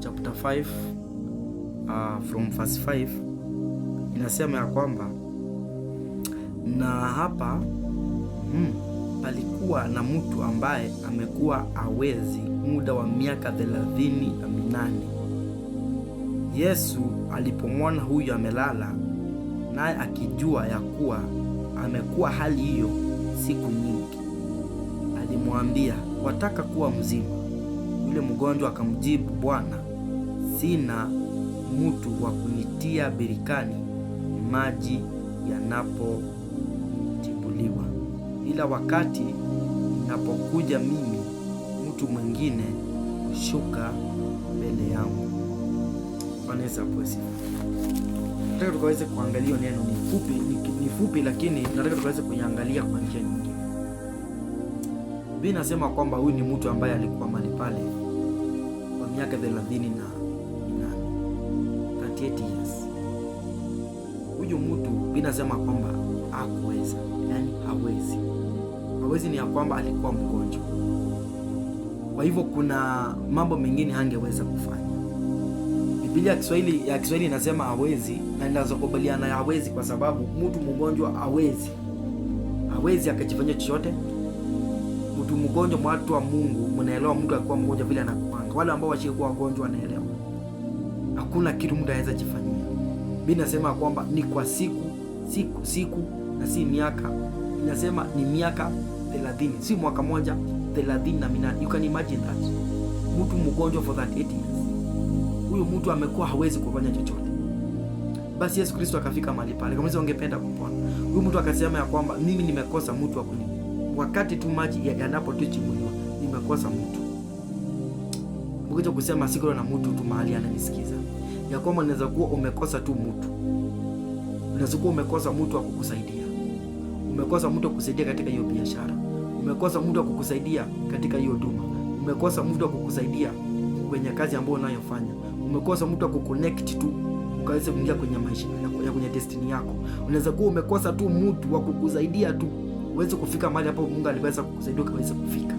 chapter 5 from verse 5 inasema ya kwamba na hapa palikuwa na mtu ambaye amekuwa hawezi muda wa miaka 38. Yesu alipomwona huyu amelala, naye akijua ya kuwa amekuwa hali hiyo siku nyingi, alimwambia, wataka kuwa mzima? Yule mgonjwa akamjibu, Bwana, sina mtu wa kunitia birikani maji yanapotibuliwa, ila wakati napokuja mimi, mtu mwingine hushuka mbele yangu. Vanessa Poesi. Nataka tukaweze kuangalia neno ni fupi lakini nataka tukaweze kuiangalia kwa njia nyingine. Biblia inasema kwamba huyu ni mtu ambaye alikuwa mahali pale kwa miaka 38, 38 years. Huyu mtu Biblia inasema kwamba hakuweza, yani hawezi ni ya kwamba alikuwa mgonjwa. Kwa hivyo kuna mambo mengine hangeweza kufanya. Biblia ya Kiswahili inasema hawezi, na ninazokubaliana na hawezi kwa sababu mtu mgonjwa hawezi akajifanyia chochote. Mtu mgonjwa, watu wa Mungu mnaelewa, mtu akiwa mgonjwa vile anakuanga. Wale ambao washikuwa wagonjwa wanaelewa. Hakuna kitu mtu anaweza jifanyia. Biblia inasema kwamba ni kwa siku na si miaka. Inasema ni miaka 30, si mwaka moja, 38. You can imagine that. Mtu mgonjwa for 38 years. Huyu mtu amekuwa hawezi kufanya chochote. Basi Yesu Kristo akafika mahali pale. Kama hizo ungependa kupona. Huyu mtu akasema ya kwamba mimi nimekosa mtu wa kuni. Wakati tu maji yanapotichimuliwa, nimekosa mtu. Mkija kusema siko na mtu tu mahali ananisikiza. Ya kwamba unaweza kuwa umekosa tu mtu. Unaweza kuwa umekosa mtu wa kukusaidia. Umekosa mtu wa kukusaidia katika hiyo biashara. Umekosa mtu wa kukusaidia katika hiyo huduma. Umekosa mtu wa kukusaidia kwenye kazi ambayo unayofanya. Umekosa mtu wa kuconnect tu ukaweze kuingia kwenye maisha ya kwenye destiny yako. Unaweza kuwa umekosa tu mtu wa kukusaidia tu uweze kufika mahali hapo Mungu aliweza kukusaidia ukaweze kufika.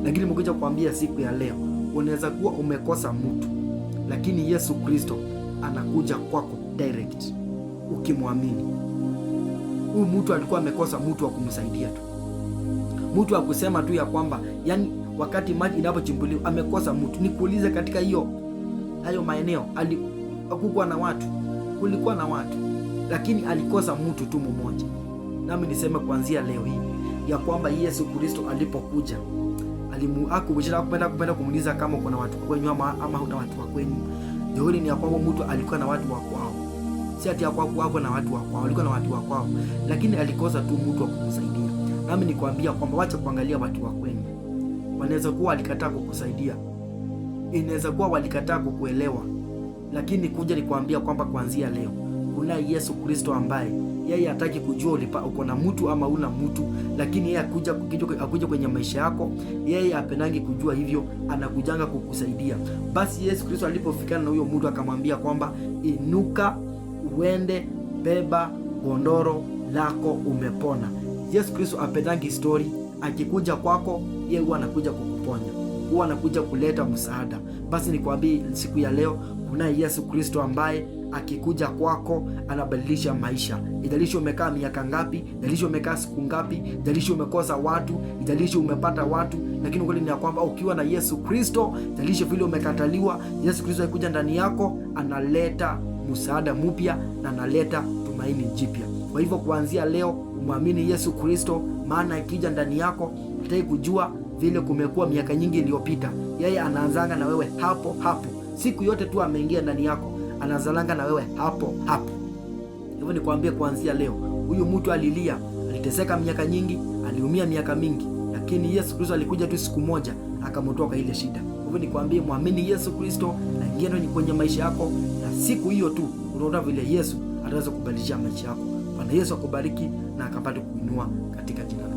Lakini nimekuja kuambia siku ya leo, unaweza kuwa umekosa mtu, lakini Yesu Kristo anakuja kwako direct ukimwamini. Huyu mtu alikuwa amekosa mtu wa kumsaidia tu. Mtu wa kusema tu ya kwamba yani wakati maji inapochimbuliwa amekosa mtu. Nikuulize, katika hayo maeneo kulikuwa na watu lakini alikosa mtu tu mmoja. Nami niseme kuanzia leo hii ya kwamba Yesu Kristo alipokuja kupenda kumuuliza kama kuna watu kwenyu ama huna watu wa kwenyu. Ndio ni ya kwamba mtu alikuwa na watu wa kwao. Si ati ya kwako na watu wa kwao, alikuwa na watu wa kwao lakini alikosa tu mtu wa kumsaidia. Nami nikwambia kwamba wacha kuangalia watu wa kwenyu. Wanaweza kuwa walikataa kukusaidia. Inaweza kuwa walikataa kukuelewa. Lakini kuja nikwambia kwamba kuanzia leo kuna Yesu Kristo ambaye yeye hataki kujua uko na mtu ama una mtu, lakini yeye akuja kwenye maisha yako. Yeye apendangi kujua hivyo, anakujanga kukusaidia. Basi Yesu Kristo alipofikana na huyo mtu akamwambia kwamba inuka uende, beba gondoro lako, umepona. Yesu Kristo apendangi story. Akikuja kwako yeye huwa anakuja kukuponya, huwa anakuja kuleta msaada. Basi nikwambie siku ya leo kuna Yesu Kristo ambaye akikuja kwako anabadilisha maisha. Idalisho umekaa miaka ngapi, idalisho umekaa siku ngapi, idalisho umekosa watu, idalisho umepata watu, lakini kweli ni ya kwamba ukiwa na Yesu Kristo, idalisho vile umekataliwa, Yesu Kristo akikuja ndani yako analeta msaada mpya na analeta tumaini jipya. Kwa hivyo kuanzia leo umwamini Yesu Kristo, maana ikija ndani yako utaki kujua vile kumekuwa miaka nyingi iliyopita. Yeye anaanzanga na wewe hapo. Siku yote tu ameingia ndani yako, anazalanga na wewe hapo. Hivyo nikwambie kuanzia leo, huyu mtu alilia, aliteseka miaka nyingi, aliumia miaka mingi, lakini Yesu Kristo alikuja tu siku moja akamtoa ile shida. Hivyo nikwambie muamini Yesu Kristo na ingia ndani kwenye maisha yako, na siku hiyo tu unaona vile Yesu ataweza kubadilisha maisha yako. Bwana Yesu akubariki na akapate kuinua katika jina